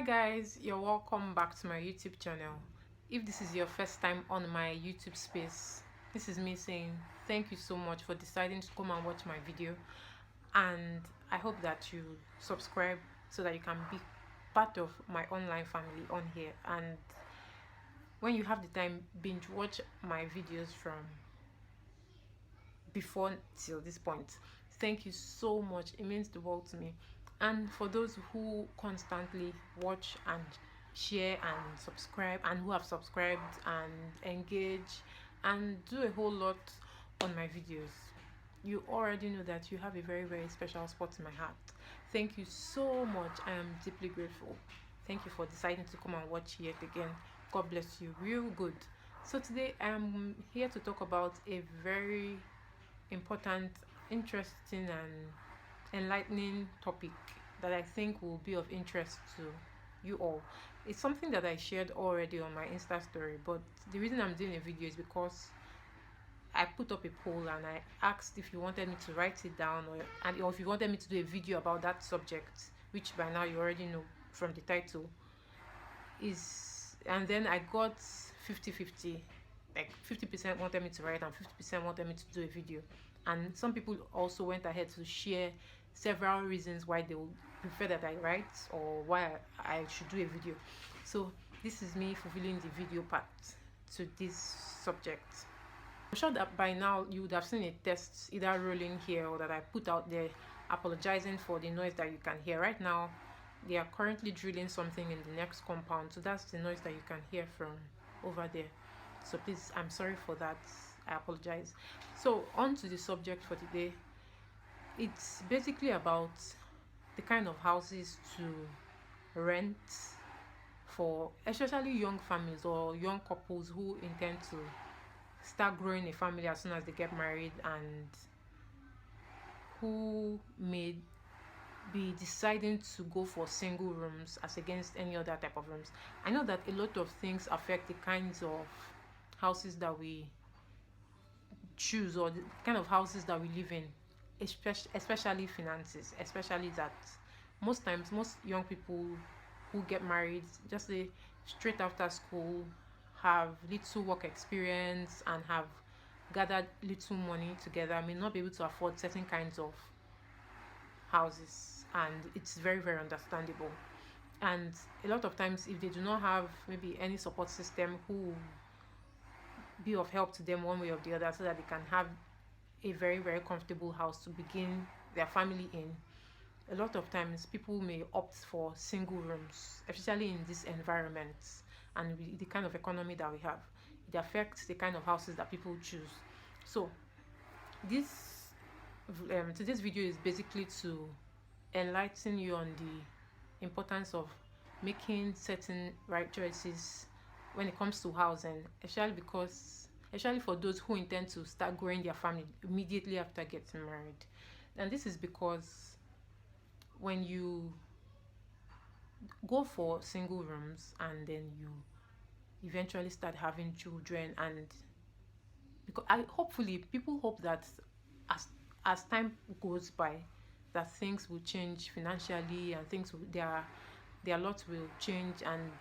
Hi guys, you're welcome back to my YouTube channel. If this is your first time on my YouTube space, this is me saying thank you so much for deciding to come and watch my video, and I hope that you subscribe so that you can be part of my online family on here. And when you have the time, binge watch my videos from before till this point. Thank you so much, it means the world to me. And for those who constantly watch and share and subscribe, and who have subscribed and engage and do a whole lot on my videos, you already know that you have a very special spot in my heart. Thank you so much, I am deeply grateful. Thank you for deciding to come and watch yet again. God bless you real good. So today I'm here to talk about a very important, interesting, and enlightening topic that I think will be of interest to you all. It's something that I shared already on my Insta story, but the reason I'm doing a video is because I put up a poll and I asked if you wanted me to write it down, or if you wanted me to do a video about that subject, which by now you already know from the title. And then I got 50-50, like 50% wanted me to write and 50% wanted me to do a video. And some people also went ahead to share several reasons why they would prefer that I write, or why I should do a video. So this is me fulfilling the video part to this subject. I'm sure that by now you would have seen a test either rolling here or that I put out there apologizing for the noise that you can hear. Right now they are currently drilling something in the next compound, so that's the noise that you can hear from over there. So please, I'm sorry for that, I apologize. So on to the subject for today. It's basically about the kind of houses to rent for especially young families or young couples who intend to start growing a family as soon as they get married, and who may be deciding to go for single rooms as against any other type of rooms. I know that a lot of things affect the kinds of houses that we choose, or the kind of houses that we live in, especially finances. Especially that most times most young people who get married, just say straight after school, have little work experience and have gathered little money together, may not be able to afford certain kinds of houses, and it's very understandable. And a lot of times, if they do not have maybe any support system who will be of help to them one way or the other, so that they can have a very comfortable house to begin their family in, a lot of times people may opt for single rooms, especially in this environment and with the kind of economy that we have. It affects the kind of houses that people choose. So this today's video is basically to enlighten you on the importance of making certain right choices when it comes to housing, especially for those who intend to start growing their family immediately after getting married. And this is because when you go for single rooms and then you eventually start having children, and because hopefully people hope that as time goes by, that things will change financially, and their lot will change, and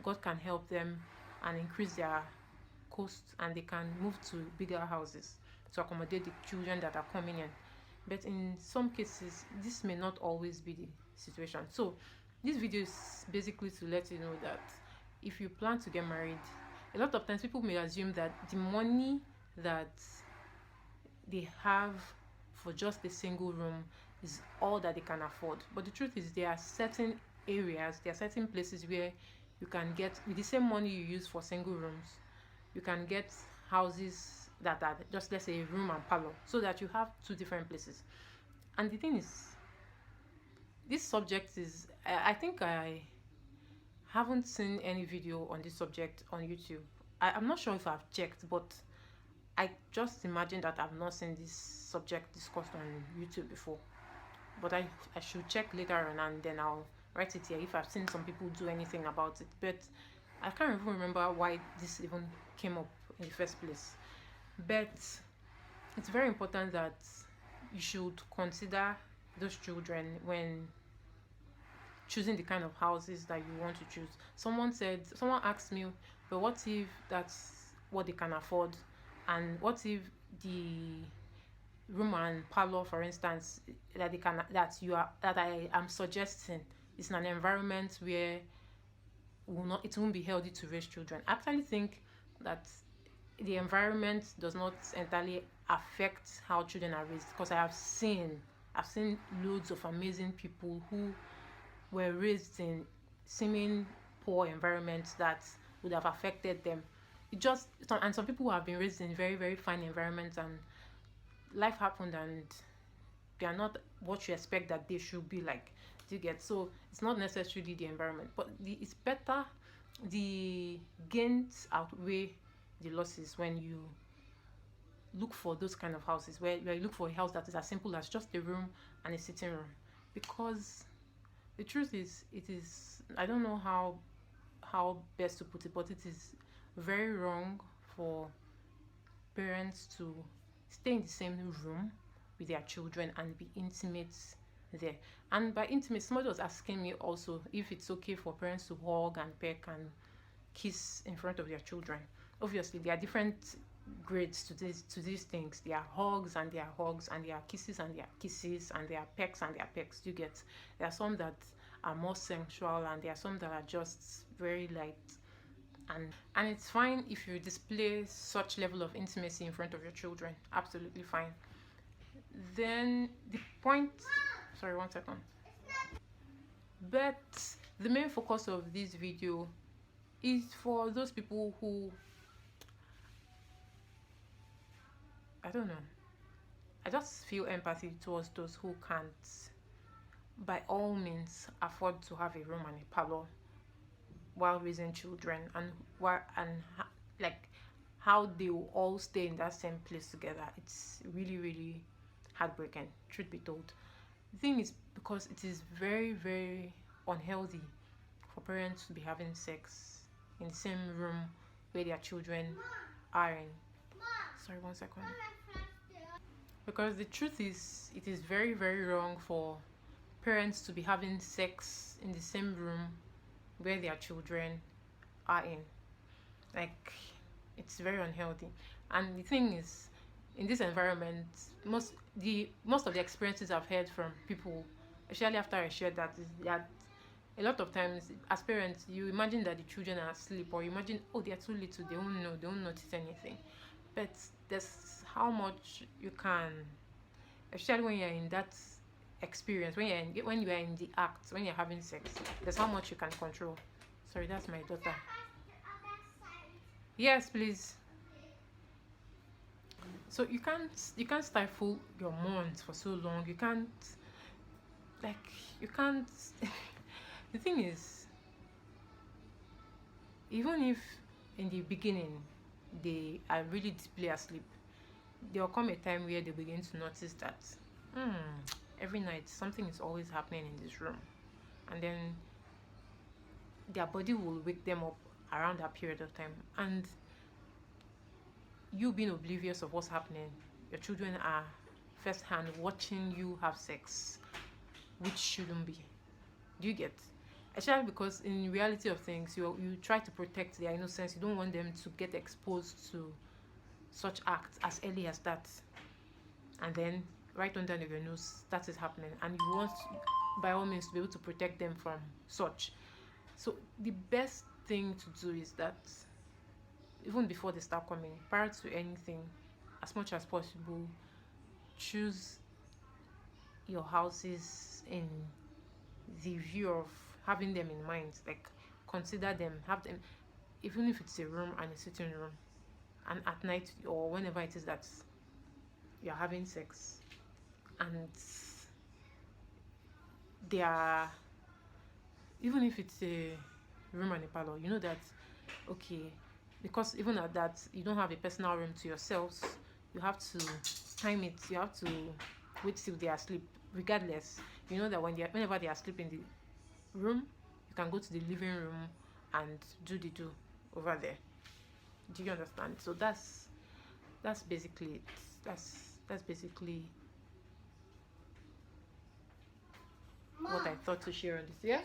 God can help them and increase their costs, and they can move to bigger houses to accommodate the children that are coming in. But in some cases this may not always be the situation. So this video is basically to let you know that if you plan to get married, a lot of times people may assume that the money that they have for just a single room is all that they can afford. But the truth is, there are certain places where you can get, with the same money you use for single rooms, you can get houses that are just, let's say, a room and parlor, so that you have two different places. And the thing is, this subject is, I think I haven't seen any video on this subject on YouTube. I'm not sure if I've checked, but I just imagine that I've not seen this subject discussed on YouTube before. But I should check later on, and then I'll write it here if I've seen some people do anything about it. But I can't even remember why this even came up in the first place. But it's very important that you should consider those children when choosing the kind of houses that you want to choose. Someone asked me, but what if that's what they can afford, and what if the room and parlor, for instance, that I am suggesting is in an environment where it won't be healthy to raise children. I actually think that the environment does not entirely affect how children are raised, because I've seen loads of amazing people who were raised in seeming poor environments that would have affected them. And some people have been raised in very, very fine environments, and life happened, and they are not what you expect that they should be like. Do you get? So it's not necessarily the environment, but it's better. The gains outweigh the losses when you look for those kind of houses, where you look for a house that is as simple as just a room and a sitting room. Because the truth is, I don't know how best to put it, but it is very wrong for parents to stay in the same room with their children and be intimate there. And by intimate, somebody was asking me also if it's okay for parents to hug and peck and kiss in front of their children. Obviously, there are different grades to these things. There are hugs and there are hugs, and there are kisses and there are kisses, and there are pecks and there are pecks. You get? There are some that are more sensual, and there are some that are just very light. And it's fine if you display such level of intimacy in front of your children. Absolutely fine. Then the point, sorry, 1 second. But the main focus of this video is for those people who, I don't know, I just feel empathy towards those who can't, by all means, afford to have a room and a parlor while raising children, like how they will all stay in that same place together. It's really, really heartbreaking, truth be told. The thing is, because it is very, very unhealthy for parents to be having sex in the same room where their children are in. Sorry, 1 second. Because the truth is, it is very, very wrong for parents to be having sex in the same room where their children are in. Like, it's very unhealthy. And the thing is, in this environment, most of the experiences I've heard from people, especially after I shared that, is that a lot of times as parents, you imagine that the children are asleep, or you imagine, oh, they are too little, they won't notice anything. But there's how much you can, especially when you're in that experience, when you are in the act, when you're having sex, there's how much you can control. Sorry, that's my daughter. Yes, please. So you can't stifle your mourns for so long. You can't. The thing is, even if in the beginning they are really deeply asleep, there will come a time where they begin to notice that every night something is always happening in this room, and then their body will wake them up around that period of time. And you being oblivious of what's happening, your children are first hand watching you have sex, which shouldn't be. Do you get? Especially because in reality of things, you try to protect their innocence. You don't want them to get exposed to such acts as early as that, and then right under your nose that is happening, and you want, by all means, to be able to protect them from such. So the best thing to do is that even before they start coming, prior to anything, as much as possible, choose your houses in the view of having them in mind. Like, consider them, have them, even if it's a room and a sitting room, and at night or whenever it is that you're having sex, and they are, even if it's a room and a parlor, you know that, okay, because even at that, you don't have a personal room to yourselves, you have to time it, you have to wait till they are asleep. Regardless, you know that whenever they are asleep in the room, you can go to the living room and do the do over there. Do you understand? So that's basically it. That's basically what I thought to share on this. Yes?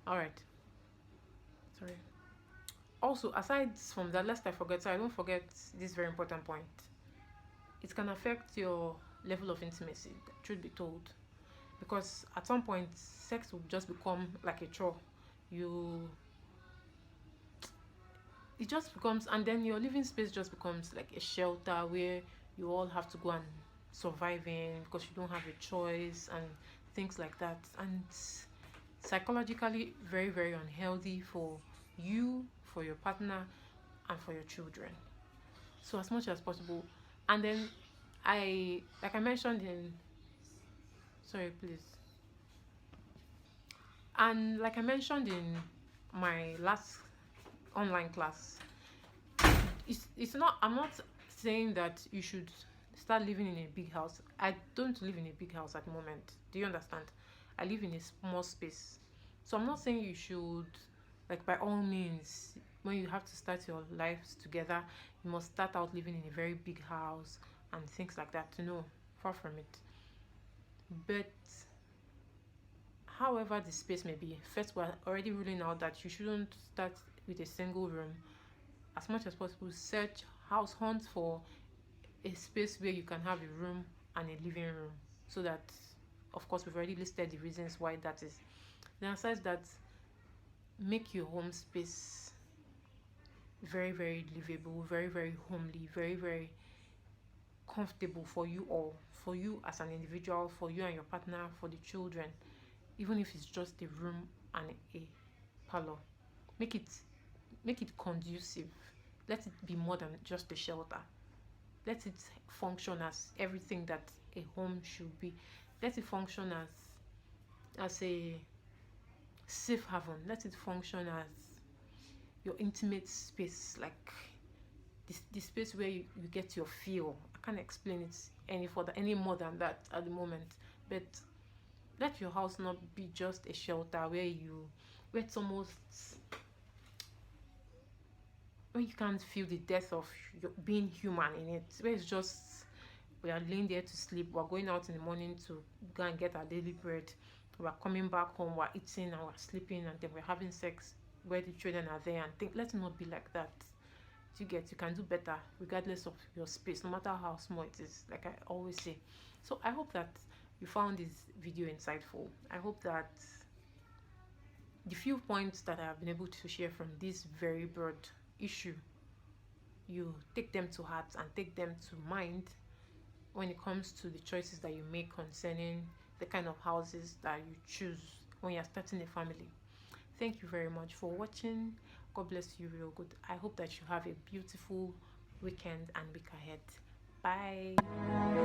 All right. Sorry. Also, aside from that, lest I forget, so I don't forget this very important point. It can affect your level of intimacy, truth be told. Because at some point, sex will just become like a chore. You it just becomes, and then your living space just becomes like a shelter where you all have to go and survive in because you don't have a choice and things like that. And psychologically very, very unhealthy for you, for your partner, and for your children. So as much as possible. And then like I mentioned in sorry please and like I mentioned in my last online class, it's not, I'm not saying that you should start living in a big house. I don't live in a big house at the moment. Do you understand? I live in a small space. So I'm not saying you should, like, by all means, when you have to start your lives together, you must start out living in a very big house and things like that. No, far from it. But however the space may be, first we're already ruling out that you shouldn't start with a single room. As much as possible, search, house hunt for a space where you can have a room and a living room, so that, of course, we've already listed the reasons why that is. Then aside that, make your home space very, very livable, very, very homely, very, very comfortable for you all, for you as an individual, for you and your partner, for the children. Even if it's just a room and a parlor, make it conducive. Let it be more than just a shelter. Let it function as everything that a home should be. Let it function as a safe haven. Let it function as your intimate space, like the space where you get your feel. I can't explain it any more than that at the moment. But let your house not be just a shelter where it's almost, when you can't feel the depth of being human in it, where it's just we are laying there to sleep, we're going out in the morning to go and get our daily bread, we're coming back home, we're eating and we're sleeping, and then we're having sex where the children are there, and think, let it not be like that. You can do better regardless of your space, no matter how small it is, like I always say. So I hope that you found this video insightful. I hope that the few points that I have been able to share from this very broad issue, you take them to heart and take them to mind when it comes to the choices that you make concerning the kind of houses that you choose when you're starting a family. Thank you very much for watching. God bless you real good. I hope that you have a beautiful weekend and week ahead. Bye.